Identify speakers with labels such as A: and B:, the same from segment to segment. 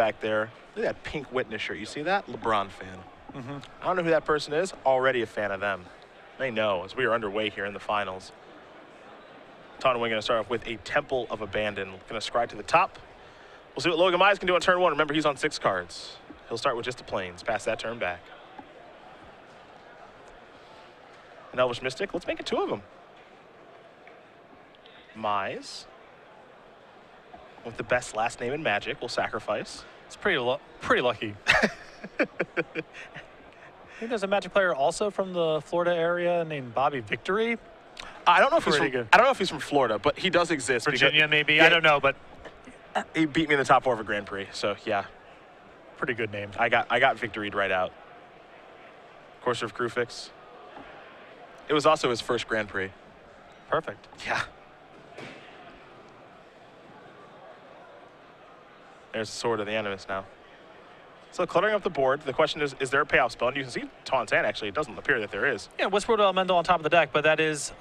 A: back there. Look at that pink Witness shirt. You see that? LeBron fan. I don't know who that person is. Already a fan of them. They know as we are underway here in the finals. Tuan and Nguyen going to start off with a Temple of Abandon. Going to scry to the top. We'll see what Logan Mize can do on turn 1. Remember, he's on 6 cards. He'll start with just the plains. Pass that turn back. An Elvish Mystic. Let's make it 2 of them. Mize. With the best last name in Magic, will sacrifice.
B: It's pretty lucky. I think there's a Magic player also from the Florida area named Bobby Victory.
A: I don't know if he's from Florida, but he does exist.
B: Virginia, maybe. Yeah, I don't know, but
A: he beat me in the top 4 of a Grand Prix. So yeah,
B: pretty good name.
A: I got victoried right out. Courser of Crufix. It was also his first Grand Prix.
B: Perfect.
A: Yeah. There's the Sword of the Animus now. So cluttering up the board, the question is there a payoff spell? And you can see Tuan's hand, actually, it doesn't appear that there is.
B: Yeah, Whispered Elemental on top of the deck, but that is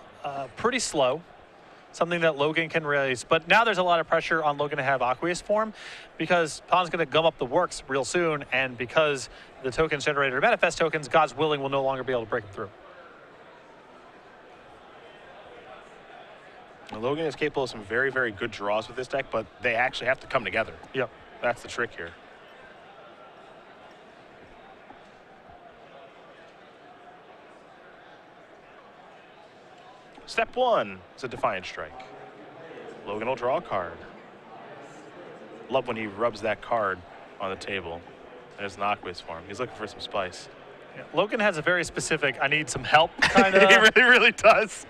B: pretty slow. Something that Logan can raise. But now there's a lot of pressure on Logan to have Aqueous form because Tuan's going to gum up the works real soon, and because the tokens generated are manifest tokens, God's Willing will no longer be able to break them through.
A: Now, Logan is capable of some very, very good draws with this deck, but they actually have to come together.
B: Yep.
A: That's the trick here. Step 1 is a Defiant Strike. Logan will draw a card. Love when he rubs that card on the table. There's an Aqueous form. He's looking for some spice.
B: Yeah, Logan has a very specific, I need some help kind of.
A: He really does.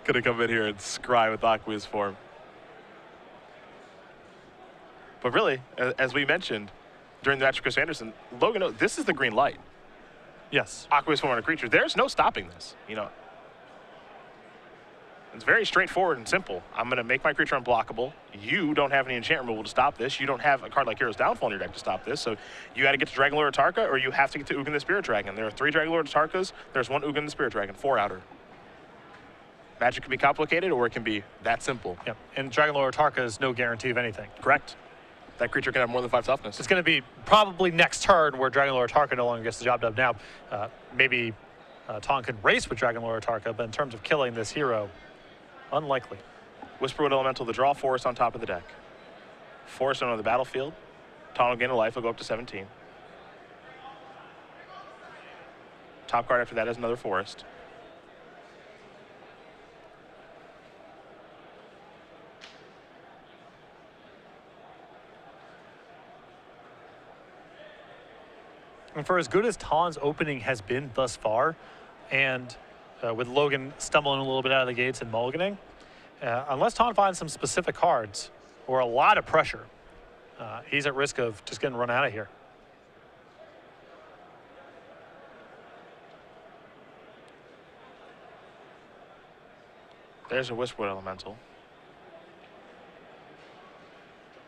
A: Gonna come in here and scry with Aqueous form. But really, as we mentioned during the match with Chris Anderson, Logan, this is the green light.
B: Yes.
A: Aqueous form on a creature. There's no stopping this. You know, it's very straightforward and simple. I'm going to make my creature unblockable. You don't have any enchant removal to stop this. You don't have a card like Hero's Downfall in your deck to stop this. So you got to get to Dragonlord Atarka, or you have to get to Ugin the Spirit Dragon. There are 3 Dragonlord Atarkas. There's 1 Ugin the Spirit Dragon, 4 outer. Magic can be complicated, or it can be that simple.
B: Yep. And Dragonlord Atarka is no guarantee of anything.
A: Correct. That creature can have more than 5 toughness.
B: It's going to be probably next turn where Dragonlord Atarka no longer gets the job done. Now, maybe Tuan can race with Dragonlord Atarka, but in terms of killing this hero, unlikely.
A: Whisperwood Elemental, the draw forest on top of the deck. Forest on the battlefield. Tuan will gain a life, will go up to 17. Top card after that is another forest.
B: And for as good as Tuan's opening has been thus far, and with Logan stumbling a little bit out of the gates and mulliganing, unless Tuan finds some specific cards or a lot of pressure, he's at risk of just getting run out of here.
A: There's a Whisperwood Elemental.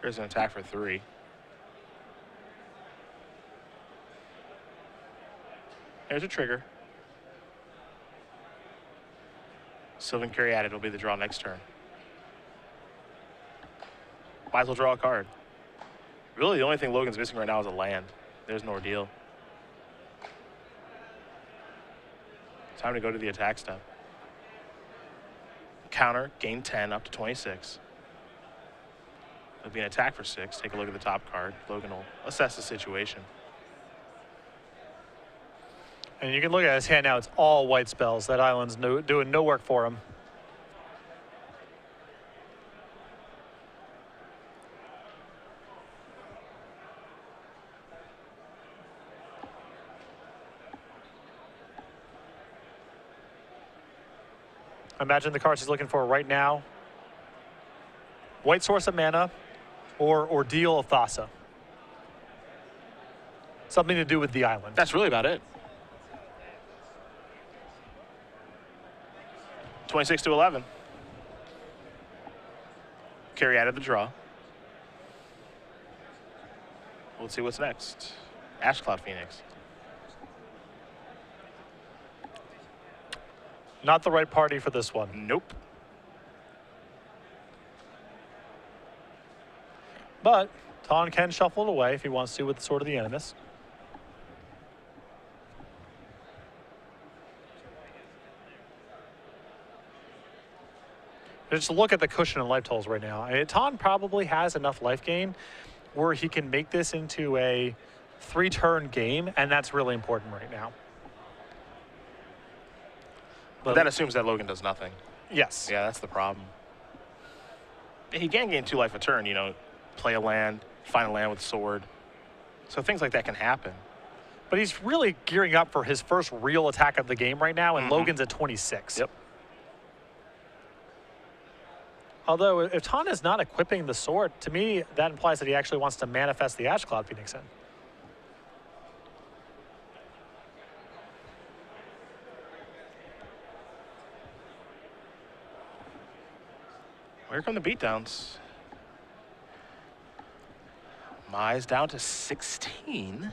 A: There's an attack for 3. There's a trigger. Sylvan Caryatid will be the draw next turn. Might as well draw a card. Really, the only thing Logan's missing right now is a land. There's an ordeal. Time to go to the attack step. Counter, gain 10, up to 26. It'll be an attack for 6. Take a look at the top card. Logan will assess the situation.
B: And you can look at his hand now, it's all white spells. That island's doing no work for him. Imagine the cards he's looking for right now. White Source of Mana or Ordeal of Thassa. Something to do with the island.
A: That's really about it. 26 to 11. Carry out of the draw. Let's see what's next. Ashcloud Phoenix.
B: Not the right party for this one.
A: Nope.
B: But Tuan can shuffle it away if he wants to with the Sword of the Animus. Just look at the cushion and life totals right now. Tuan probably has enough life gain where he can make this into a 3-turn game, and that's really important right now.
A: But that assumes that Logan does nothing.
B: Yes.
A: Yeah, that's the problem. He can gain 2 life a turn, you know, play a land, find a land with sword. So things like that can happen.
B: But he's really gearing up for his first real attack of the game right now, and Logan's at 26.
A: Yep.
B: Although, if Tuan is not equipping the sword, to me, that implies that he actually wants to manifest the Ash Cloud Phoenix in.
A: Here come the beatdowns. Mize down to 16.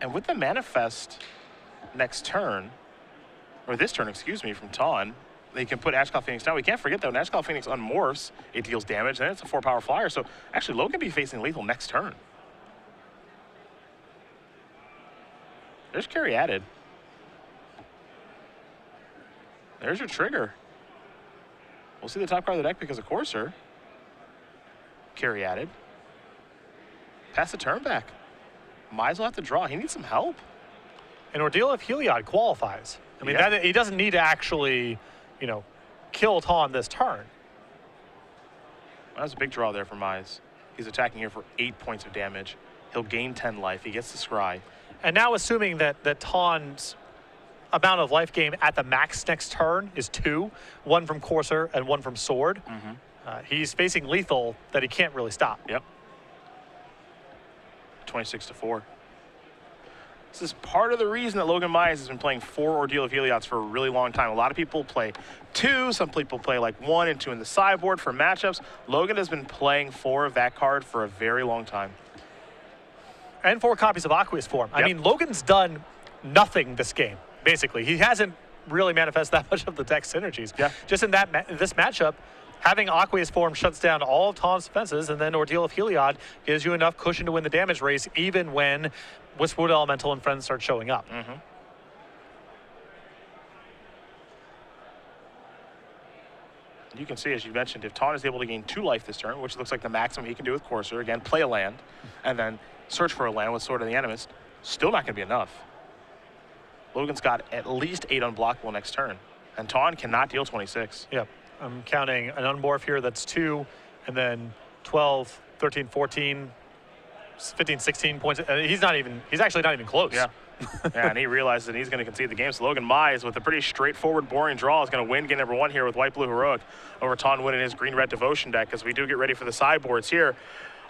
A: And with the manifest next turn, or this turn, excuse me, from Tuan, they can put Ash Cloud Phoenix down. We can't forget, though, when Ash Cloud Phoenix unmorphs, it deals damage, and then it's a 4-power flyer. So actually, Logan be facing lethal next turn. There's carry added. There's your trigger. We'll see the top card of the deck because of Courser. Carry added. Pass the turn back. Mize will have to draw. He needs some help.
B: And Ordeal of Heliod qualifies. I mean,
A: Yeah.
B: he doesn't need to actually, you know, kill Tuan this turn.
A: That was a big draw there for Mize. He's attacking here for 8 points of damage. He'll gain 10 life. He gets the scry.
B: And now assuming that Tuan's amount of life gain at the max next turn is 2, 1 from Courser and 1 from Sword, he's facing lethal that he can't really stop.
A: Yep. 26-4. This is part of the reason that Logan Mize has been playing 4 Ordeal of Heliots for a really long time. A lot of people play 2. Some people play like 1 and 2 in the sideboard for matchups. Logan has been playing 4 of that card for a very long time.
B: And 4 copies of Aqueous Form. I
A: Yep.
B: mean, Logan's done nothing this game, basically. He hasn't really manifested that much of the deck synergies.
A: Yeah.
B: Just in this matchup, having Aqueous Form shuts down all of Tuan's defenses, and then Ordeal of Heliod gives you enough cushion to win the damage race, even when Wistwood Elemental and friends start showing up.
A: You can see, as you mentioned, if Tuan is able to gain 2 life this turn, which looks like the maximum he can do with Courser, again, play a land, and then search for a land with Sword of the Animus, still not going to be enough. Logan's got at least 8 unblockable next turn, and Tuan cannot deal 26.
B: Yep. I'm counting an unmorph here that's 2, and then 12, 13, 14, 15, 16 points. He's actually not even close.
A: Yeah. Yeah, and he realizes that he's going to concede the game. So Logan Mize, with a pretty straightforward, boring draw, is going to win game number 1 here with White Blue Heroic over Tuan Nguyen in his Green Red Devotion deck, as we do get ready for the sideboards here.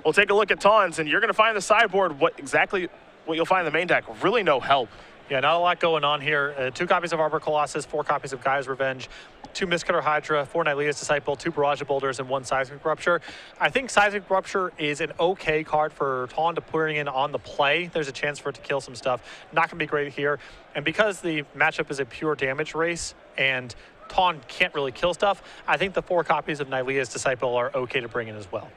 A: We'll take a look at Tuan's, and you're going to find the sideboard what you'll find in the main deck. Really no help.
B: Yeah, not a lot going on here. 2 copies of Arbor Colossus, 4 copies of Gaia's Revenge, 2 Mistcutter Hydra, 4 Nylea's Disciple, 2 Barrage of Boulders, and 1 Seismic Rupture. I think Seismic Rupture is an okay card for Tuan to put in on the play. There's a chance for it to kill some stuff. Not going to be great here. And because the matchup is a pure damage race and Tuan can't really kill stuff, I think the 4 copies of Nylea's Disciple are okay to bring in as well.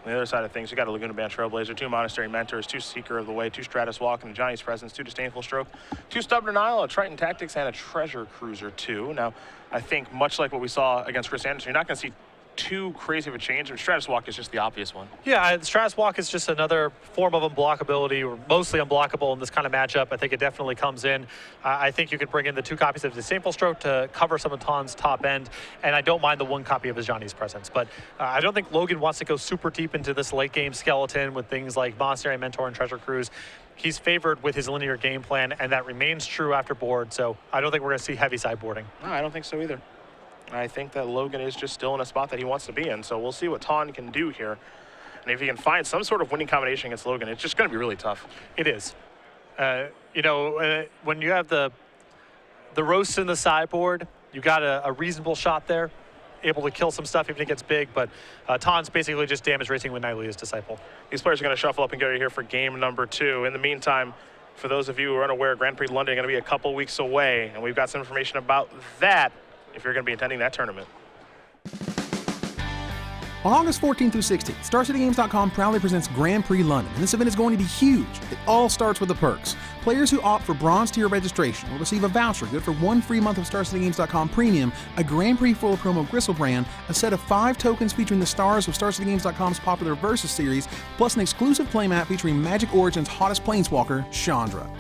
A: On the other side of things, we got a Laguna Band Trailblazer, 2 Monastery Mentors, 2 Seeker of the Way, 2 Stratus Walk, and a Johnny's Presence, 2 Disdainful Stroke, 2 Stubborn Denial, a Triton Tactics, and a Treasure Cruiser 2. Now, I think much like what we saw against Chris Anderson, you're not going to see too crazy of a change, and Stratus Walk is just the obvious one.
B: Yeah, Stratus Walk is just another form of unblockability, or mostly unblockable in this kind of matchup. I think it definitely comes in. I think you could bring in the 2 copies of Disdainful Stroke to cover some of Tuan's top end, and I don't mind the 1 copy of his Johnny's Presence. But I don't think Logan wants to go super deep into this late game skeleton with things like Monastery Mentor and Treasure Cruise. He's favored with his linear game plan, and that remains true after board, so I don't think we're going to see heavy sideboarding.
A: No, I don't think so either. I think that Logan is just still in a spot that he wants to be in, so we'll see what Tuan can do here. And if he can find some sort of winning combination against Logan, it's just going to be really tough.
B: It is. When you have the roast in the sideboard, you got a reasonable shot there, able to kill some stuff even if it gets big, but Tuan's basically just damage racing with Nylea's Disciple.
A: These players are going to shuffle up and get here for game number 2. In the meantime, For those of you who are unaware, Grand Prix London is going to be a couple weeks away, and we've got some information about that if you're going to be attending that tournament.
C: On August 14th through 16th, StarCityGames.com proudly presents Grand Prix London, and this event is going to be huge. It all starts with the perks. Players who opt for Bronze Tier registration will receive a voucher good for 1 free month of StarCityGames.com Premium, a Grand Prix Foil promo Gristlebrand, a set of 5 tokens featuring the stars of StarCityGames.com's popular Versus series, plus an exclusive playmat featuring Magic Origins' hottest planeswalker, Chandra.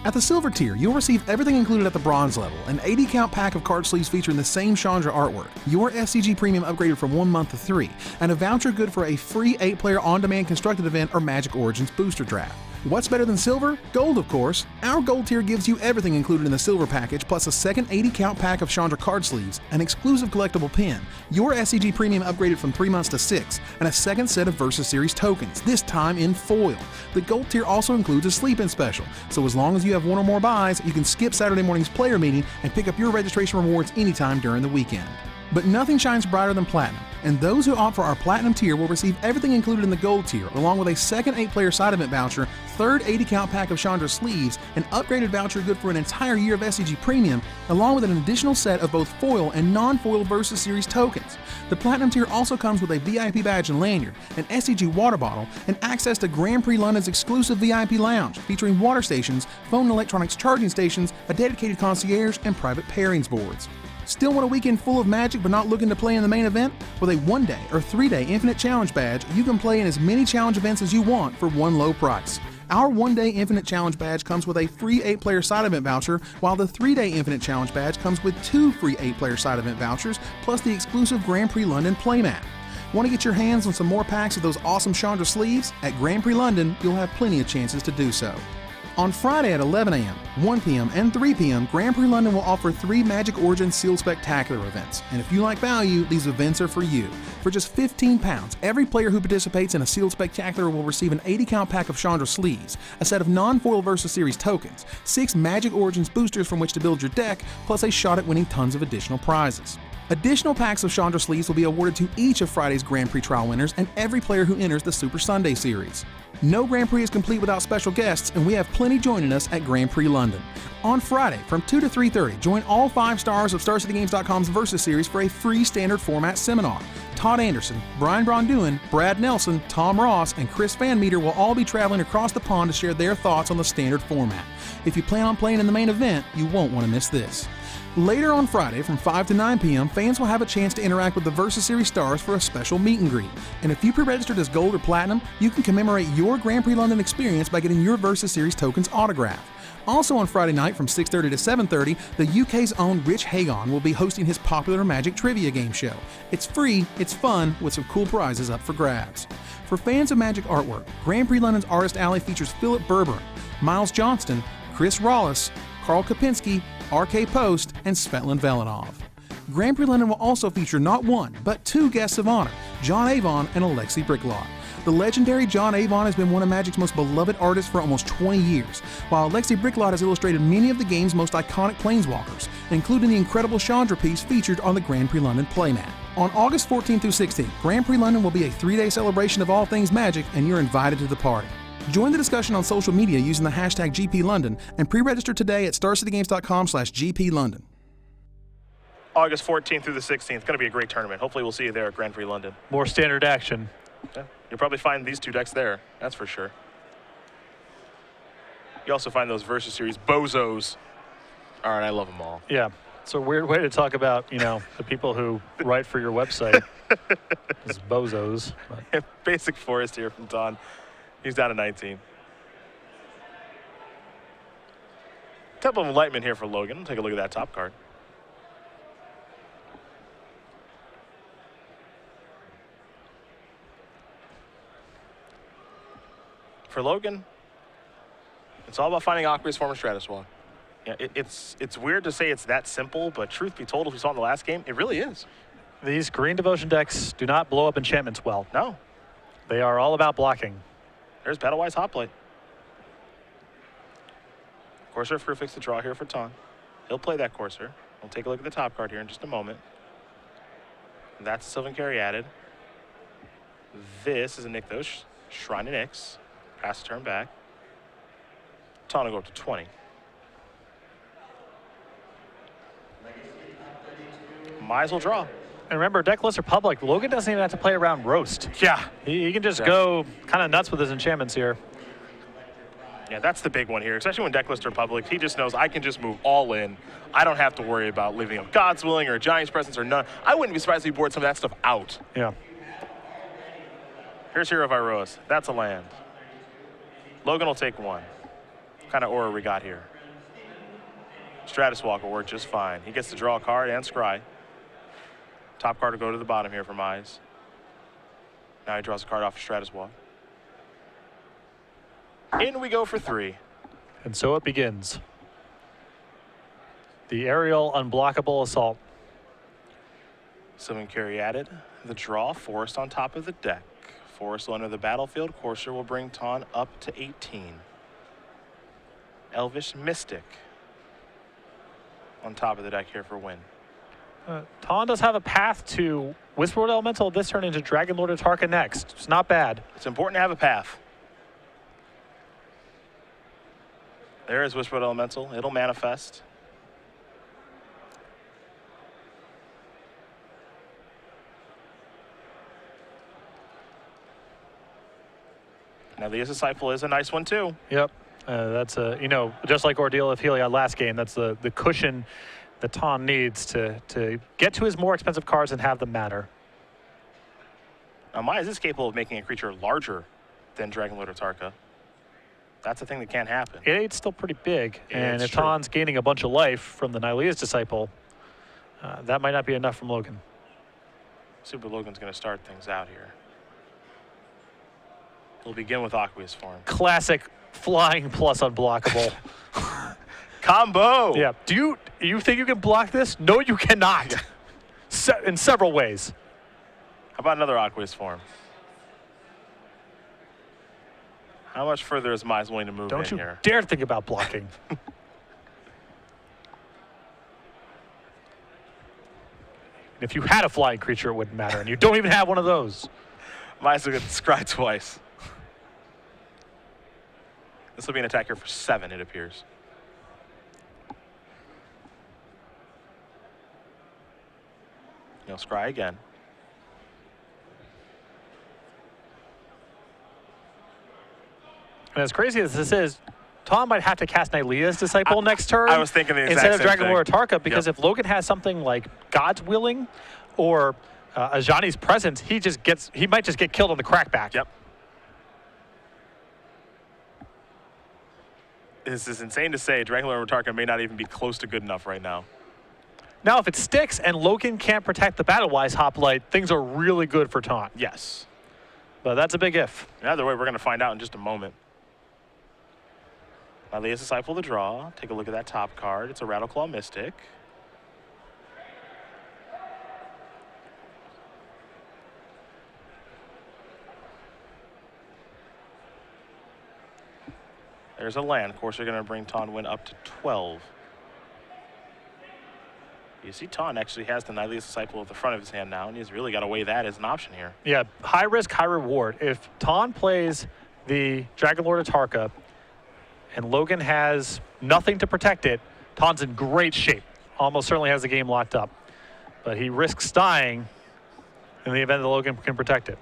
C: At the Silver tier, you'll receive everything included at the Bronze level, an 80-count pack of card sleeves featuring the same Chandra artwork, your SCG Premium upgraded from 1 month to 3, and a voucher good for a free 8-player on-demand constructed event or Magic Origins booster draft. What's better than silver? Gold, of course. Our gold tier gives you everything included in the silver package, plus a second 80-count pack of Chandra card sleeves, an exclusive collectible pin, your SCG Premium upgraded from 3 months to 6, and a second set of Versus Series tokens, this time in foil. The gold tier also includes a sleep-in special, so as long as you have 1 or more buys, you can skip Saturday morning's player meeting and pick up your registration rewards anytime during the weekend. But nothing shines brighter than Platinum, and those who opt for our Platinum tier will receive everything included in the Gold tier, along with a second 8-player side event voucher, third 80-count pack of Chandra sleeves, an upgraded voucher good for an entire year of SCG Premium, along with an additional set of both foil and non-foil Versus Series tokens. The Platinum tier also comes with a VIP badge and lanyard, an SCG water bottle, and access to Grand Prix London's exclusive VIP lounge, featuring water stations, phone and electronics charging stations, a dedicated concierge, and private pairings boards. Still want a weekend full of Magic but not looking to play in the main event? With a 1-day or 3-day Infinite Challenge badge, you can play in as many challenge events as you want for one low price. Our 1-day Infinite Challenge badge comes with a free 8-player side event voucher, while the 3-day Infinite Challenge badge comes with 2 free 8-player side event vouchers, plus the exclusive Grand Prix London playmat. Want to get your hands on some more packs of those awesome Chandra sleeves? At Grand Prix London, you'll have plenty of chances to do so. On Friday at 11 a.m., 1 p.m., and 3 p.m., Grand Prix London will offer 3 Magic Origins Sealed Spectacular events. And if you like value, these events are for you. For just £15, every player who participates in a Sealed Spectacular will receive an 80-count pack of Chandra sleeves, a set of non-foil Versus Series tokens, 6 Magic Origins boosters from which to build your deck, plus a shot at winning tons of additional prizes. Additional packs of Chandra sleeves will be awarded to each of Friday's Grand Prix trial winners and every player who enters the Super Sunday series. No Grand Prix is complete without special guests, and we have plenty joining us at Grand Prix London. On Friday, from 2 to 3:30, join all 5 stars of StarCityGames.com's Versus Series for a free standard format seminar. Todd Anderson, Brian Bronduin, Brad Nelson, Tom Ross, and Chris Van Meter will all be traveling across the pond to share their thoughts on the standard format. If you plan on playing in the main event, you won't want to miss this. Later on Friday, from 5 to 9 p.m., fans will have a chance to interact with the Versus Series stars for a special meet and greet. And if you pre-registered as Gold or Platinum, you can commemorate your Grand Prix London experience by getting your Versus Series tokens autographed. Also on Friday night from 6:30 to 7:30, the UK's own Rich Hagon will be hosting his popular Magic Trivia game show. It's free, it's fun, with some cool prizes up for grabs. For fans of Magic artwork, Grand Prix London's Artist Alley features Philip Berberin, Miles Johnston, Chris Rawlis, Carl Kopinski, RK Post, and Svetlin Velinov. Grand Prix London will also feature not 1, but 2 guests of honor, John Avon and Alexi Bricklot. The legendary John Avon has been one of Magic's most beloved artists for almost 20 years, while Alexi Bricklot has illustrated many of the game's most iconic planeswalkers, including the incredible Chandra piece featured on the Grand Prix London playmat. On August 14th through 16th, Grand Prix London will be a 3-day celebration of all things Magic, and you're invited to the party. Join the discussion on social media using the hashtag GPLondon and pre-register today at StarCityGames.com/GPLondon.
A: August 14th through the 16th. Going to be a great tournament. Hopefully we'll see you there at Grand Prix London.
B: More standard action.
A: Yeah, you'll probably find these 2 decks there. That's for sure. You also find those Versus Series bozos. All right, I love them all.
B: Yeah, it's a weird way to talk about, the people who write for your website. As bozos. But.
A: Basic Forest here from Tuan. He's down to 19. Temple of Enlightenment here for Logan. Take a look at that top card. For Logan, it's all about finding Aqueous Form of Stratus Walk. Yeah, it's weird to say it's that simple, but truth be told, if we saw in the last game, it really is.
B: These green devotion decks do not blow up enchantments well.
A: No.
B: They are all about blocking.
A: There's Battlewise Hot Plate. Corsair for a fix the draw here for Tuan. He'll play that Corsair. We'll take a look at the top card here in just a moment. That's Sylvan Caryatid. This is a Nykthos, Shrine of Nyx. Pass the turn back. Tuan will go up to 20. Mize will draw.
B: And remember, deck lists are public. Logan doesn't even have to play around roast.
A: Yeah.
B: He can just go kind of nuts with his enchantments here.
A: Yeah, that's the big one here, especially when deck lists are public. He just knows I can just move all in. I don't have to worry about living up God's Willing or Giant's Presence or none. I wouldn't be surprised if he board some of that stuff out.
B: Yeah.
A: Here's Hero of Iroas. That's a land. Logan will take 1. What kind of aura we got here? Stratus Walk will work just fine. He gets to draw a card and scry. Top card will go to the bottom here for Mize. Now he draws a card off of Stratus Walk. In we go for 3.
B: And so it begins. The aerial unblockable assault.
A: Summon Carry added. The draw, Forest on top of the deck. Forest will enter the battlefield. Courser will bring Tuan up to 18. Elvish Mystic on top of the deck here for win.
B: Tuan does have a path to Whisperwood Elemental this turn into Dragon Lord Atarka next. It's not bad.
A: It's important to have a path. There is Whisperwood Elemental. It'll manifest. Now the Disciple is a nice one too.
B: Yep. That's a, you know, just like Ordeal of Heliod last game, that's the cushion that Tuan needs to get to his more expensive cards and have them matter.
A: Now Mize is capable of making a creature larger than Dragon Lord Atarka. That's a thing that can't happen.
B: 8/8's still pretty big, and
A: It's
B: if
A: true.
B: Tuan's gaining a bunch of life from the Nylea's Disciple, that might not be enough from Logan.
A: Super Logan's going to start things out here. He'll begin with Aqueous Form.
B: Classic flying plus unblockable.
A: Combo!
B: Yeah. Do you think you can block this? No, you cannot. In several ways.
A: How about another Aqueous Form? How much further is Mize willing to move
B: Don't
A: in
B: you
A: here?
B: dare think about blocking. If you had a flying creature, it wouldn't matter, and you don't even have one of those.
A: Mize will get scry twice. This will be an attacker for 7, it appears. He'll scry again.
B: And as crazy as this is, Tuan might have to cast Nylea's Disciple next turn.
A: I was thinking the exact
B: instead of
A: same
B: Dragon
A: thing.
B: Lord Atarka, because
A: Yep.
B: if Logan has something like God's Willing or Ajani's Presence, he might just get killed on the crackback.
A: Yep. This is insane to say. Dragon Lord Atarka may not even be close to good enough right now.
B: Now, if it sticks and Logan can't protect the Battle-Wise Hoplite, things are really good for Tuan.
A: Yes.
B: But that's a big if.
A: Either way, we're going to find out in just a moment. Nylea's Disciple to draw. Take a look at that top card. It's a Rattleclaw Mystic. There's a land. Of course, they're going to bring Tuan up to 12. You see, Tuan actually has the Nylea's Disciple at the front of his hand now, and he's really got to weigh that as an option here.
B: Yeah, high risk, high reward. If Tuan plays the Dragon Lord Atarka and Logan has nothing to protect it, Tuan's in great shape. Almost certainly has the game locked up. But he risks dying in the event that Logan can protect it.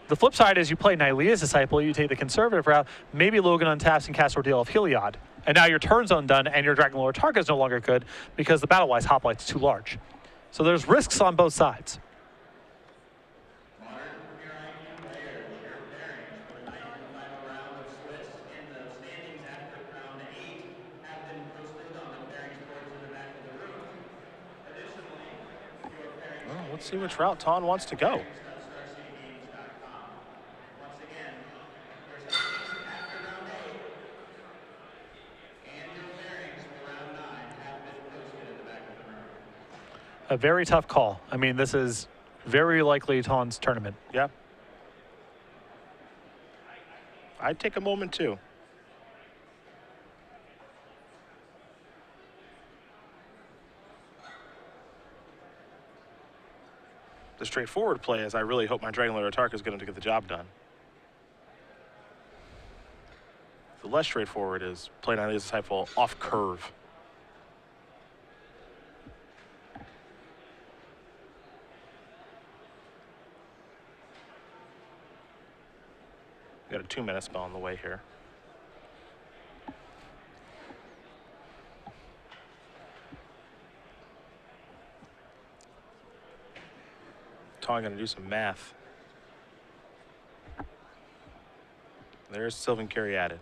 B: The flip side is you play Nylea's Disciple, you take the conservative route, maybe Logan untaps and casts Ordeal of Heliod. And now your turn's undone and your Dragon Lord Atarka is no longer good because the Battle-Wise Hoplite's too large. So there's risks on both sides.
A: Well, let's see which route Tuan wants to go.
B: A very tough call. I mean, this is very likely Tuan's tournament.
A: Yeah. I'd take a moment too. The straightforward play is I really hope my Dragon Lord Atarka is going to get the job done. The less straightforward is playing on his disciple off curve. We got a 2-minute spell on the way here. Tuan gonna do some math. There's Sylvan Carry added.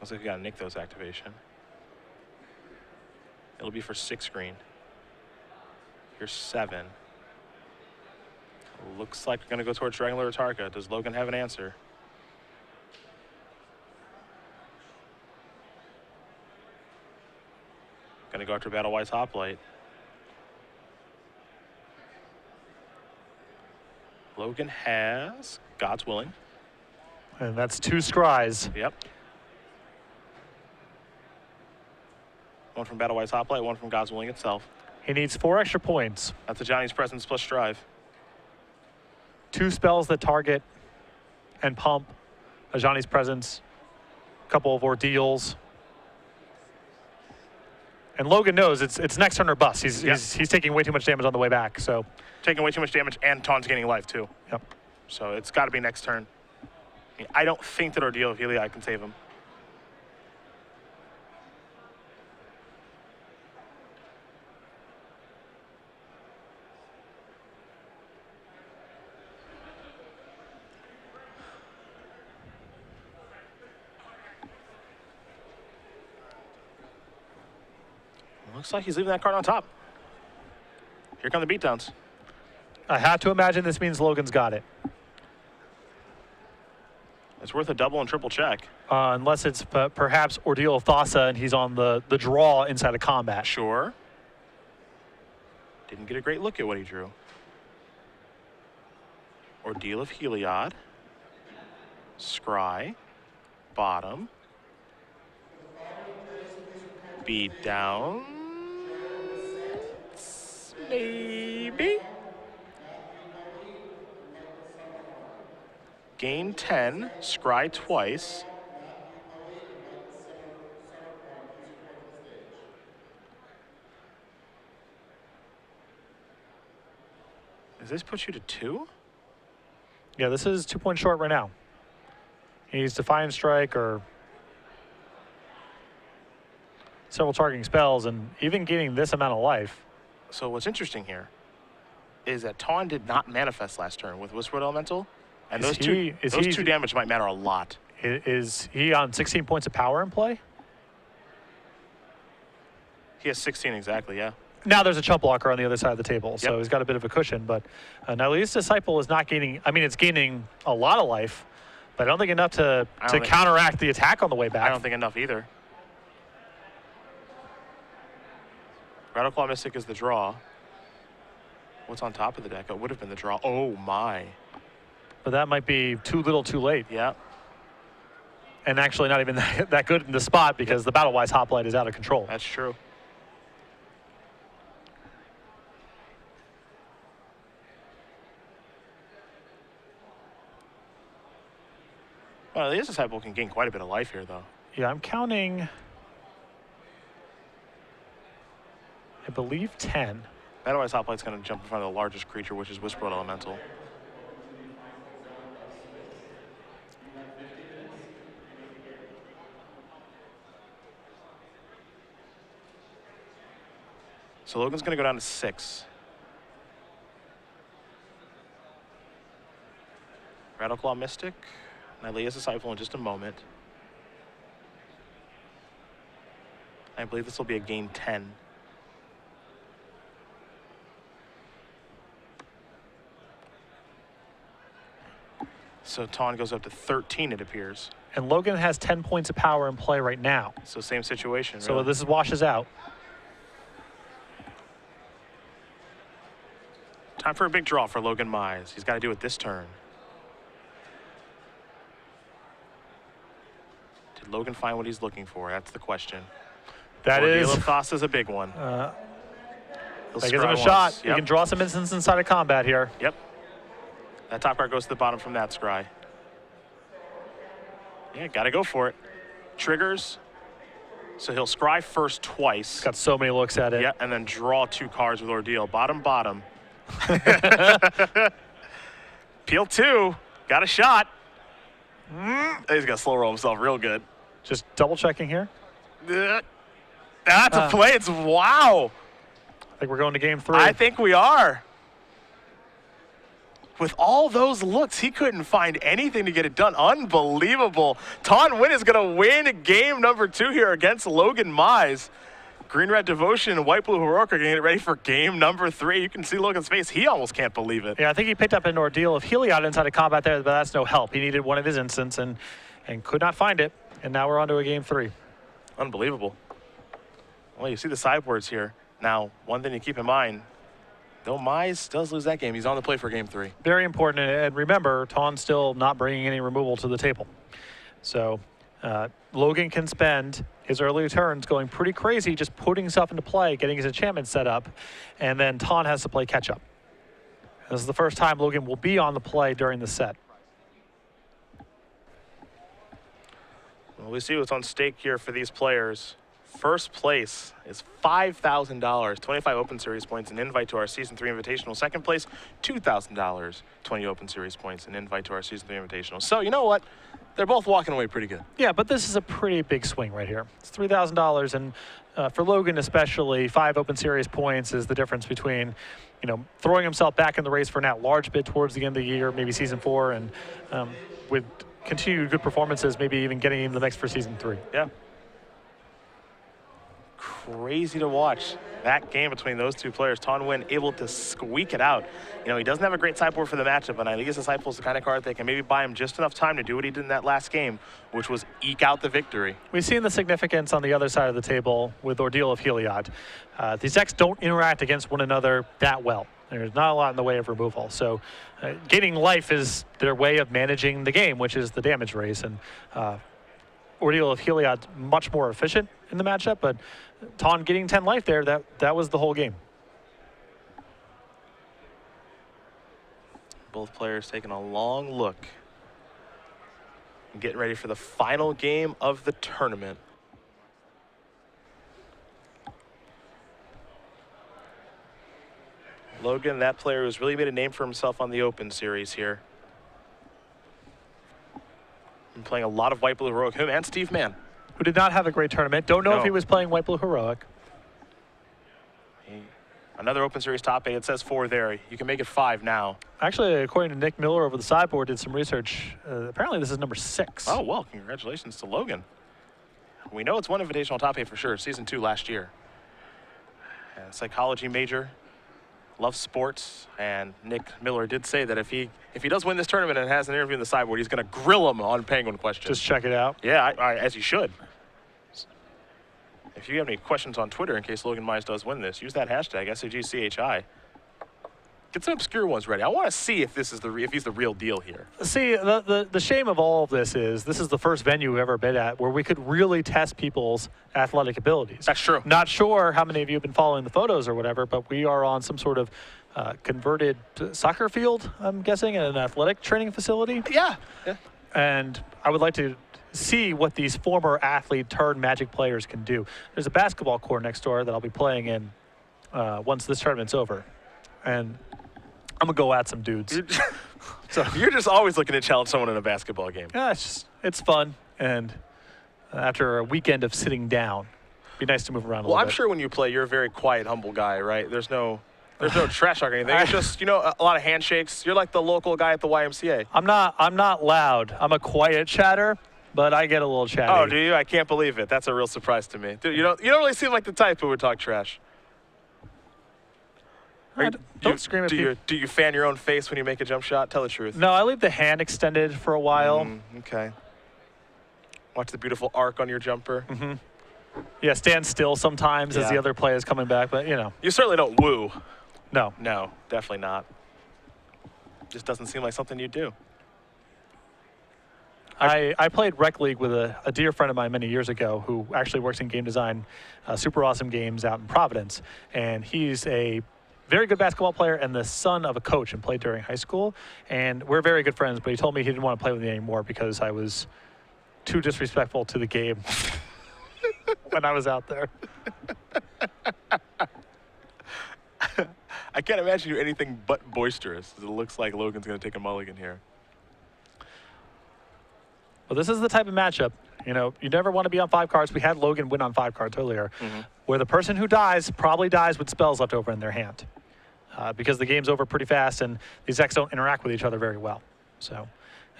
A: Looks like we got a Nykthos activation. It'll be for 6 green. Here's 7. Looks like we're gonna go towards Strangler Tarka. Does Logan have an answer? Gonna go after Battle White's Hoplite. Logan has God's Willing.
B: And that's 2 scries.
A: Yep. One from Battle White's Hoplite, one from God's Willing itself.
B: He needs 4 extra points.
A: That's a Johnny's Presence plus Strive.
B: 2 spells that target and pump a Johnny's Presence, a couple of ordeals. And Logan knows it's next turn or bust. He's taking way too much damage on the way back. So
A: Taking way too much damage, and Taun's gaining life too.
B: Yep.
A: So it's got to be next turn. I don't think that Ordeal of Heliod can save him. Looks like he's leaving that card on top. Here come the beatdowns.
B: I have to imagine this means Logan's got it.
A: It's worth a double and triple check.
B: Unless it's perhaps Ordeal of Thassa and he's on the draw inside of combat.
A: Sure. Didn't get a great look at what he drew. Ordeal of Heliod. Scry. Bottom. Beat down. Maybe. Gain 10, scry twice. Does this put you to 2?
B: Yeah, this is 2 points short right now. He needs Defiant Strike or several targeting spells, and even gaining this amount of life.
A: So what's interesting here is that Tuan did not manifest last turn with Whispered Elemental, and those two damage might matter a lot.
B: Is he on 16 points of power in play?
A: He has 16 exactly, yeah.
B: Now there's a chump blocker on the other side of the table, so
A: Yep.
B: he's got a bit of a cushion. But Nylea's Disciple is not gaining. I mean, it's gaining a lot of life, but I don't think enough to counteract the attack on the way back.
A: I don't think enough either. Rattleclaw Mystic is the draw. What's on top of the deck? It would have been the draw. Oh my.
B: But that might be too little too late.
A: Yeah.
B: And actually not even that good in the spot because the Battle-Wise Hoplite is out of control.
A: That's true. Well, the Disciple can gain quite a bit of life here, though.
B: Yeah, I'm counting, I believe, 10.
A: Battle-Wise Hoplite's going to jump in front of the largest creature, which is Whispered Elemental. So Logan's going to go down to 6. Rattleclaw Mystic. Nylea's Disciple in just a moment. I believe this will be a gain 10. So Tuan goes up to 13, it appears.
B: And Logan has 10 points of power in play right now.
A: So same situation.
B: So
A: really.
B: this washes out.
A: Time for a big draw for Logan Mize. He's got to do it this turn. Did Logan find what he's looking for? That's the question.
B: That
A: Ordeal
B: is
A: of Thassa is a big one.
B: That gives him a shot. You can draw some instants inside of combat here.
A: Yep. That top card goes to the bottom from that scry. Yeah, got to go for it. Triggers. So he'll scry first twice.
B: Got so many looks at it.
A: Yeah, and then draw 2 cards with Ordeal. Bottom, bottom. Peel 2. Got a shot. He's going to slow roll himself real good.
B: Just double checking here.
A: That's a play. It's wow.
B: I think we're going to game 3.
A: I think we are. With all those looks, he couldn't find anything to get it done. Unbelievable. Tuan Nguyen is going to win game number 2 here against Logan Mize. Green-Red Devotion and White-Blue Heroic are getting it ready for game number 3. You can see Logan's face. He almost can't believe it.
B: Yeah, I think he picked up an Ordeal of Heliod inside of combat there, but that's no help. He needed one of his instants and could not find it. And now we're on to a game 3.
A: Unbelievable. Well, you see the sideboards here. Now, one thing to keep in mind, though Mize does lose that game, he's on the play for game 3.
B: Very important. And remember, Tuan's still not bringing any removal to the table. So Logan can spend his early turns going pretty crazy, just putting stuff into play, getting his enchantment set up, and then Tuan has to play catch up. This is the first time Logan will be on the play during the set.
A: Well, we see what's on stake here for these players. First place is $5,000, 25 Open Series points, an invite to our Season 3 Invitational. Second place, $2,000, 20 Open Series points, an invite to our Season 3 Invitational. So, you know what? They're both walking away pretty good.
B: Yeah, but this is a pretty big swing right here. It's $3,000, and for Logan especially, 5 Open Series points is the difference between, throwing himself back in the race for an at-large bid towards the end of the year, maybe Season 4, and with continued good performances, maybe even getting in the mix for Season 3.
A: Yeah. Crazy to watch that game between those two players. Tuan Nguyen able to squeak it out. He doesn't have a great sideboard for the matchup, but I think his Disciple is the kind of card that can maybe buy him just enough time to do what he did in that last game, which was eke out the victory.
B: We've seen the significance on the other side of the table with Ordeal of Heliod. These decks don't interact against one another that well. There's not a lot in the way of removal. So gaining life is their way of managing the game, which is the damage race. And Ordeal of Heliod much more efficient in the matchup, but Tuan getting 10 life there, that was the whole game.
A: Both players taking a long look and getting ready for the final game of the tournament. Logan, that player who's really made a name for himself on the Open Series here. Been playing a lot of White-Blue Heroic, him and Steve Mann.
B: Who did not have a great tournament. Don't know if he was playing White-Blue Heroic.
A: Another Open Series top 8. It says 4 there. You can make it 5 now.
B: Actually, according to Nick Miller over the sideboard, did some research. Apparently, this is number 6.
A: Oh, well, congratulations to Logan. We know it's one invitational top 8 for sure. Season 2 last year. And psychology major. Loves sports. And Nick Miller did say that if he does win this tournament and has an interview in the sideboard, he's going to grill him on Penguin questions.
B: Just check it out.
A: Yeah, as he should. If you have any questions on Twitter in case Logan Mize does win this, use that hashtag, SCGCHI. Get some obscure ones ready. I want to see if he's the real deal here.
B: See, the shame of all of this is the first venue we've ever been at where we could really test people's athletic abilities.
A: That's true.
B: Not sure how many of you have been following the photos or whatever, but we are on some sort of converted soccer field, I'm guessing, in an athletic training facility.
A: Yeah.
B: And I would like to see what these former athlete turned Magic players can do. There's a basketball court next door that I'll be playing in once this tournament's over. And I'm going to go at some dudes.
A: So you're just always looking to challenge someone in a basketball game.
B: Yeah, it's fun. And after a weekend of sitting down, it'd be nice to move around a little bit.
A: Well, I'm sure when you play, you're a very quiet, humble guy, right? There's no trash talk or anything. It's just, a lot of handshakes. You're like the local guy at the YMCA.
B: I'm not loud. I'm a quiet chatter, but I get a little chatty.
A: Oh, do you? I can't believe it. That's a real surprise to me. Dude, you don't really seem like the type who would talk trash.
B: Don't scream at people.
A: Do you fan your own face when you make a jump shot? Tell the truth.
B: No, I leave the hand extended for a while.
A: Okay. Watch the beautiful arc on your jumper.
B: Yeah, stand still sometimes as the other player is coming back, but
A: You certainly don't woo.
B: No.
A: No, definitely not. Just doesn't seem like something you do.
B: I played Rec League with a dear friend of mine many years ago who actually works in game design, super awesome games out in Providence. And he's a very good basketball player and the son of a coach and played during high school. And we're very good friends, but he told me he didn't want to play with me anymore because I was too disrespectful to the game when I was out there.
A: I can't imagine you anything but boisterous. It looks like Logan's going to take a mulligan here.
B: Well, this is the type of matchup, you know, you never want to be on 5 cards. We had Logan win on 5 cards earlier, where the person who dies probably dies with spells left over in their hand. Because the game's over pretty fast and these decks don't interact with each other very well. So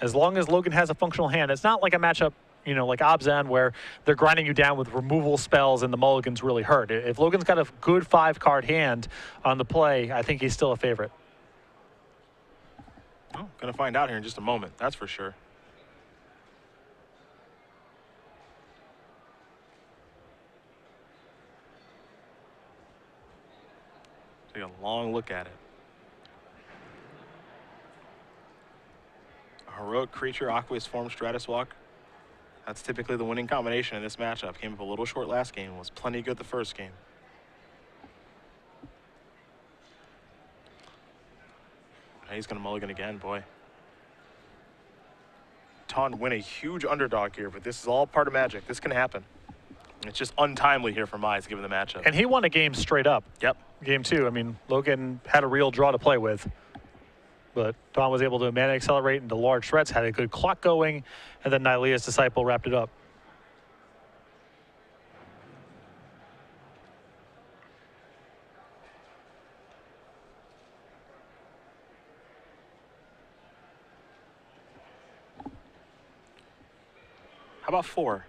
B: as long as Logan has a functional hand, it's not like a matchup, you know, like Obzan where they're grinding you down with removal spells and the mulligans really hurt. If Logan's got a good 5-card hand on the play, I think he's still a favorite.
A: Oh, going to find out here in just a moment, that's for sure. Take a long look at it. A heroic creature, aqueous form, Stratus Walk. That's typically the winning combination in this matchup. Came up a little short last game, was plenty good the first game. He's going to mulligan again, boy. Tuan win a huge underdog here, but this is all part of Magic. This can happen. It's just untimely here for Mize given the matchup.
B: And he won a game straight up.
A: Yep.
B: Game 2. I mean, Logan had a real draw to play with. But Tuan was able to mana accelerate into large threats, had a good clock going, and then Nylea's Disciple wrapped it up.
A: How about 4?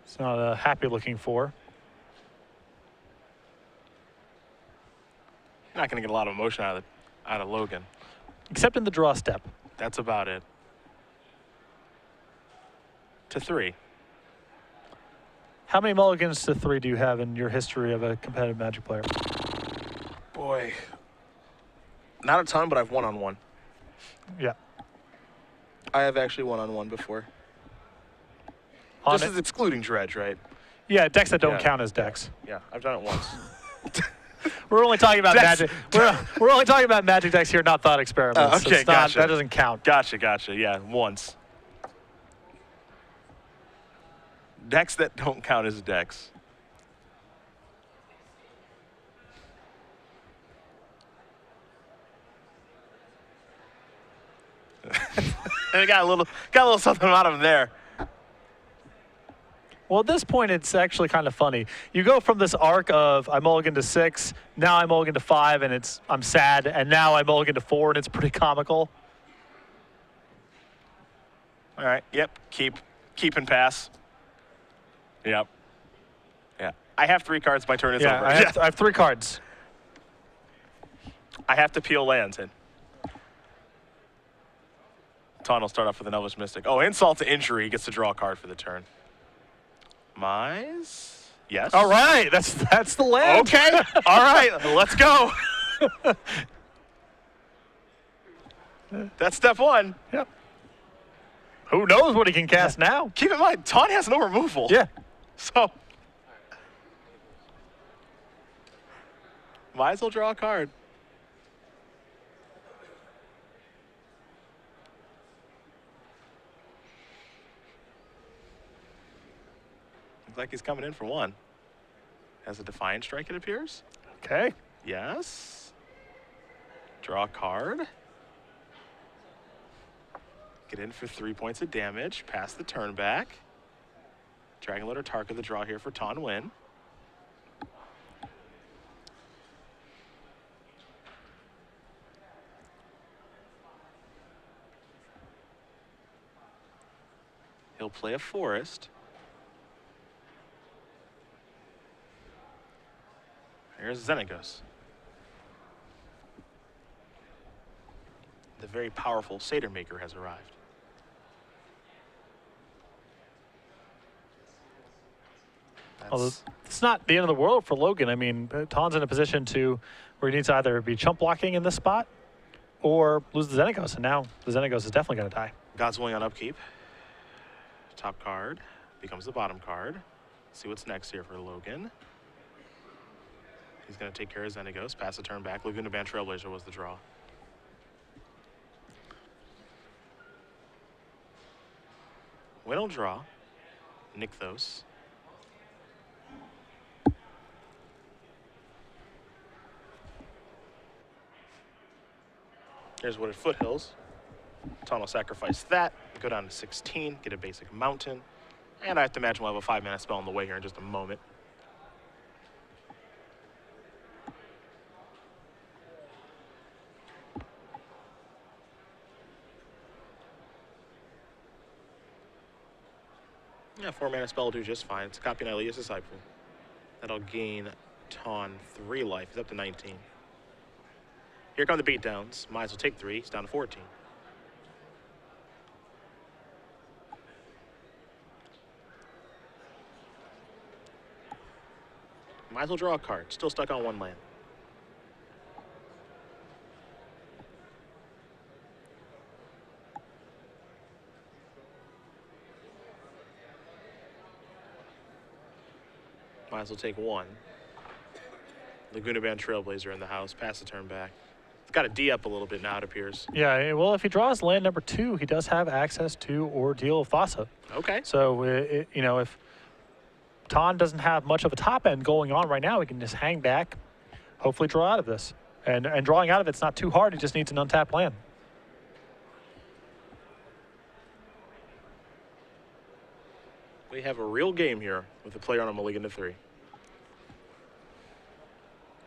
B: It's not a happy-looking 4.
A: Not going to get a lot of emotion out of Logan.
B: Except in the draw step.
A: That's about it. To 3.
B: How many mulligans to 3 do you have in your history of a competitive Magic player?
A: Boy. Not a ton, but I've one-on-one.
B: Yeah.
A: I have actually one-on-one before. This is excluding Dredge, right?
B: Yeah, decks that don't count as decks.
A: Yeah, I've done it once.
B: We're only talking about Magic. We're only talking about Magic decks here, not thought experiments.
A: Okay, gotcha.
B: That doesn't count.
A: Gotcha. Yeah, once. Decks that don't count as decks. And got a little something out of him there.
B: Well, at this point, it's actually kind of funny. You go from this arc of I mulligan to 6, now I mulligan to 5, and I'm sad, and now I mulligan to 4, and it's pretty comical.
A: All right. Yep. Keep and pass. Yep. Yeah. I have 3 cards. My turn is over.
B: I have 3 cards.
A: I have to peel lands in. Tuan will start off with an Elvish Mystic. Oh, insult to injury. He gets to draw a card for the turn. Mize? Yes.
B: All right. That's the land.
A: Okay. All right. Let's go. That's step 1.
B: Yep. Who knows what he can cast now?
A: Keep in mind, Tuan has no removal.
B: Yeah.
A: So might as well draw a card. Looks like he's coming in for 1. Has a Defiant Strike, it appears.
B: Okay.
A: Yes. Draw a card. Get in for 3 points of damage. Pass the turn back. Dragonlord or Tarka the draw here for Tuan Nguyen. He'll play a forest. Here's Xenagos. The very powerful Satyr Maker has arrived.
B: Although it's not the end of the world for Logan. I mean, Tuan's in a position where he needs to either be chump blocking in this spot or lose the Xenagos, and now the Xenagos is definitely going to die.
A: God's Willing on upkeep. Top card becomes the bottom card. See what's next here for Logan. He's going to take care of Xenagos, pass the turn back. Laguna Band Trailblazer was the draw. Win will draw. Nykthos. Here's Wooded Foothills. Tuan will sacrifice that, go down to 16, get a basic mountain. And I have to imagine we'll have a 5-mana spell on the way here in just a moment. Yeah, 4-mana spell will do just fine. It's a copy of Nylea's Disciple. That'll gain Tuan 3 life. He's up to 19. Here come the beatdowns. Mize will take 3. He's down to 14. Might as well draw a card. Still stuck on 1 land. Might as well take 1. Laguna Band Trailblazer in the house. Pass the turn back. It's got a D up a little bit now, it appears.
B: Yeah, well, if he draws land number 2, he does have access to Ordeal of Thassa.
A: Okay.
B: So, you know, if Tuan doesn't have much of a top end going on right now, he can just hang back, hopefully draw out of this. And drawing out of it's not too hard. He just needs an untapped land.
A: We have a real game here with the player on a mulligan to 3.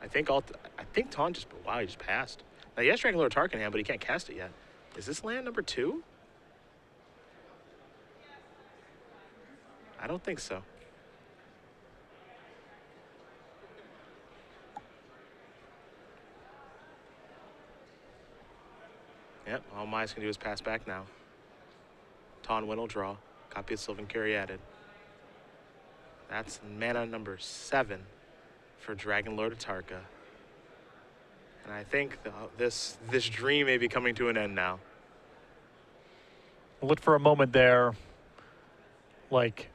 A: I think Tuan just, wow, he just passed. Now he has Dragon Lord Tarkin in hand, but he can't cast it yet. Is this land number 2? I don't think so. Yep, all Mize can do is pass back now. Tuan Win will draw. Copy of Sylvan Caryatid. That's mana number 7 for Dragon Lord Atarka. And I think this dream may be coming to an end now.
B: Look for a moment there, like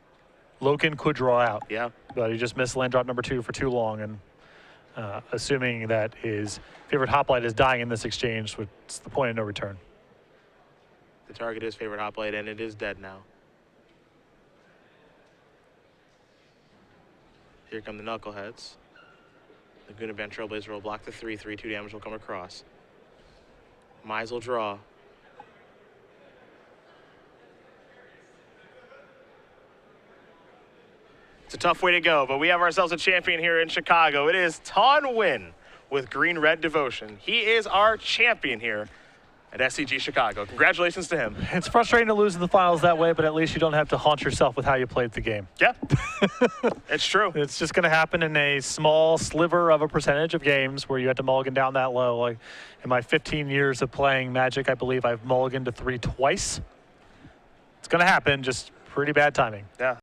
B: Logan could draw out.
A: Yeah.
B: But he just missed land drop number 2 for too long, and assuming that his favorite hoplite is dying in this exchange, what's the point of no return?
A: The target is favorite hoplite, and it is dead now. Here come the Knuckleheads. Laguna Band Trailblazer will block the 3/3. 2 damage will come across. Mize will draw. It's a tough way to go, but we have ourselves a champion here in Chicago. It is Tuan Nguyen with Green-Red Devotion. He is our champion here at SCG Chicago. Congratulations to him.
B: It's frustrating to lose in the finals that way, but at least you don't have to haunt yourself with how you played the game.
A: Yeah, it's true.
B: It's just going to happen in a small sliver of a percentage of games where you have to mulligan down that low. Like in my 15 years of playing Magic, I believe I've mulliganed to 3 twice. It's going to happen, just pretty bad timing.
A: Yeah.